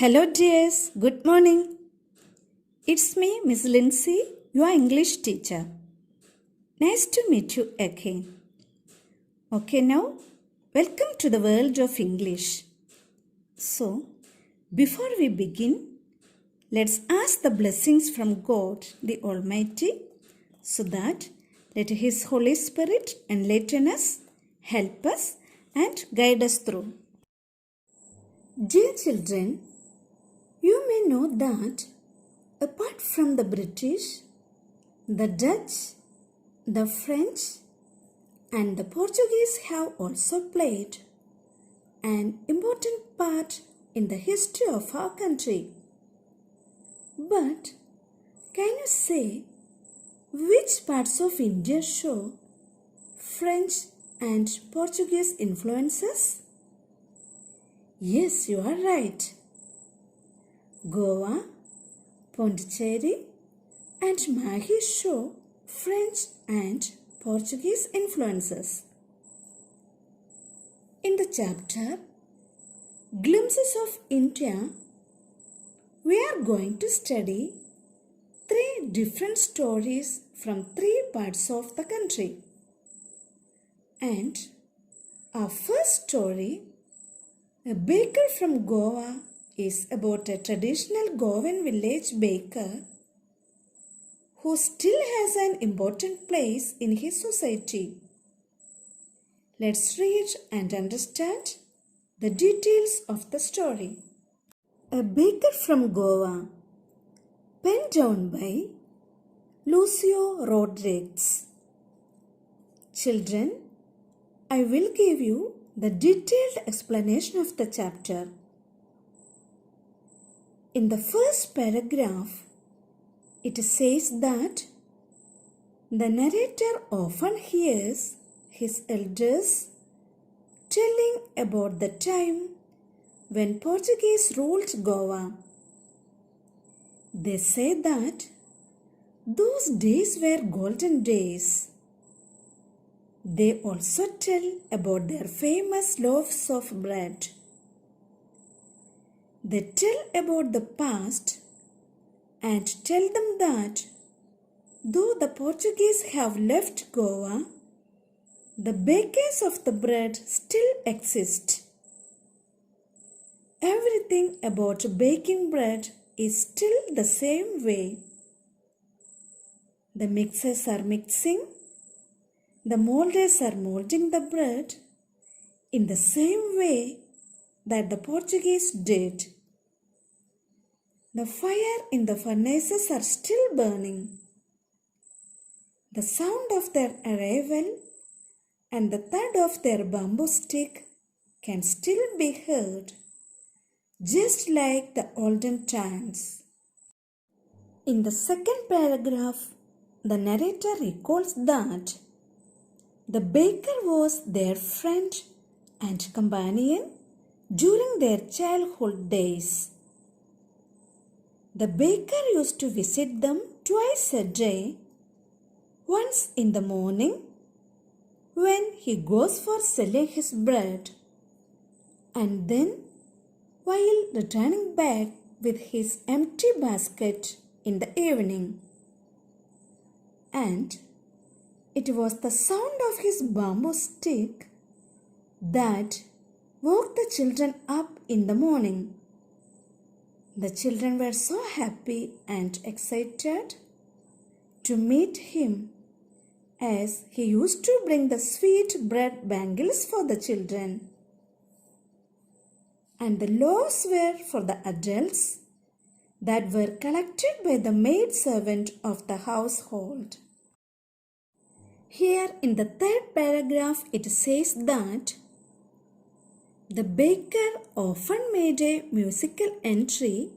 Hello dears, good morning. It's me, Miss Lincy, your English teacher. Nice to meet you again. Okay, now, welcome to the world of English. So, before we begin, let's ask the blessings from God, the Almighty, so that let His Holy Spirit enlighten us, help us, and guide us through. Dear children, you may know that apart from the British, the Dutch, the French, and the Portuguese have also played an important part in the history of our country. But can you say which parts of India show French and Portuguese influences? Yes, you are right. Goa, Pondicherry, and Mahi show French and Portuguese influences. In the chapter Glimpses of India, we are going to study 3 different stories from 3 parts of the country. And our first story, A Baker from Goa, is about a traditional Goan village baker who still has an important place in his society. Let's read and understand the details of the story. A Baker from Goa, penned down by Lucio Rodriguez. Children, I will give you the detailed explanation of the chapter. In the first paragraph, it says that the narrator often hears his elders telling about the time when Portuguese ruled Goa. They say that those days were golden days. They also tell about their famous loaves of bread. They tell about the past and tell them that though the Portuguese have left Goa, the bakers of the bread still exist. Everything about baking bread is still the same way. The mixers are mixing, the molders are molding the bread in the same way that the Portuguese did. The fire in the furnaces are still burning. The sound of their arrival and the thud of their bamboo stick can still be heard, just like the olden times. In the second paragraph, the narrator recalls that the baker was their friend and companion during their childhood days. The baker used to visit them twice a day, once in the morning when he goes for selling his bread, and then while returning back with his empty basket in the evening. And it was the sound of his bamboo stick that woke the children up in the morning. The children were so happy and excited to meet him, as he used to bring the sweet bread bangles for the children. And the loaves were for the adults that were collected by the maid servant of the household. Here in the third paragraph, it says that the baker often made a musical entry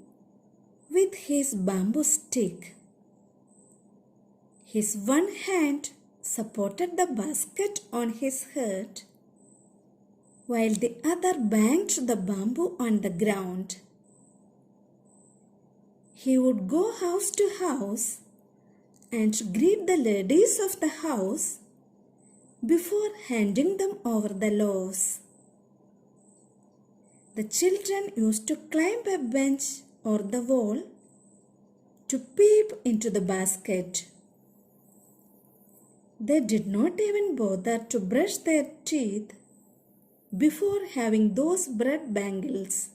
with his bamboo stick. His one hand supported the basket on his head, while the other banged the bamboo on the ground. He would go house to house and greet the ladies of the house before handing them over the loaves. the children used to climb a bench or the wall to peep into the basket. They did not even bother to brush their teeth before having those bread bangles.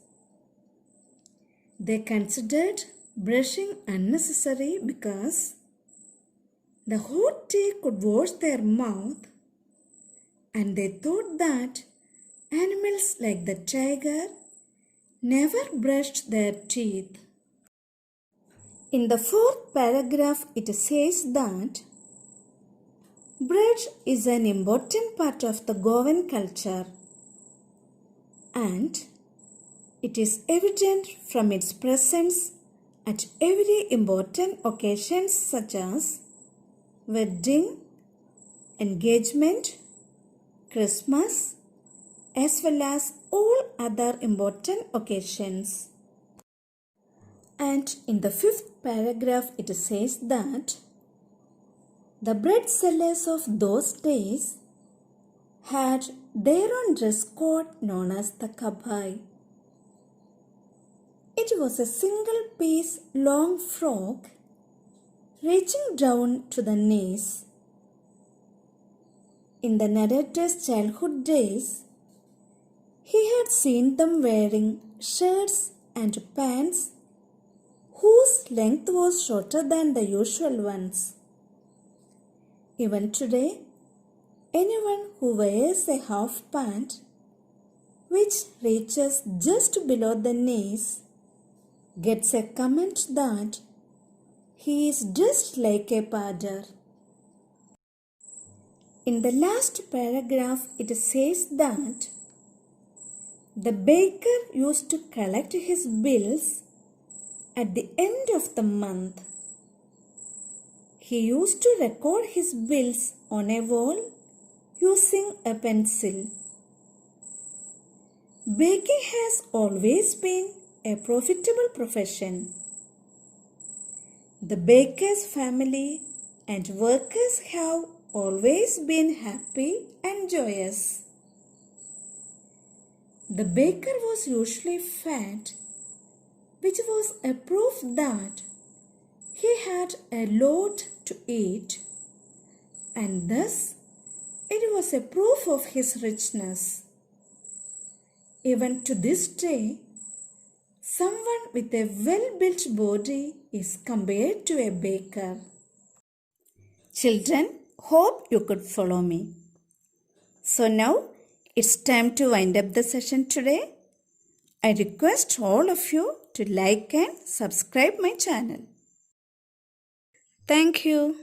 They considered brushing unnecessary because the hot tea could wash their mouth, and they thought that animals like the tiger never brushed their teeth. In the fourth paragraph, it says that bread is an important part of the Goan culture, and it is evident from its presence at every important occasion such as wedding, engagement, Christmas, as well as all other important occasions. And in the fifth paragraph, it says that the bread sellers of those days had their own dress code known as the kabai. It was a single-piece long frock reaching down to the knees. In the narrator's childhood days, he had seen them wearing shirts and pants whose length was shorter than the usual ones. Even today, anyone who wears a half pant which reaches just below the knees gets a comment that he is dressed like a padar. In the last paragraph, it says that the baker used to collect his bills at the end of the month. He used to record his bills on a wall using a pencil. Baking has always been a profitable profession. The baker's family and workers have always been happy and joyous. The baker was usually fat, which was a proof that he had a lot to eat, and thus it was a proof of his richness. Even to this day, someone with a well-built body is compared to a baker. Children, hope you could follow me. So now it's time to wind up the session today. I request all of you to like and subscribe my channel. Thank you.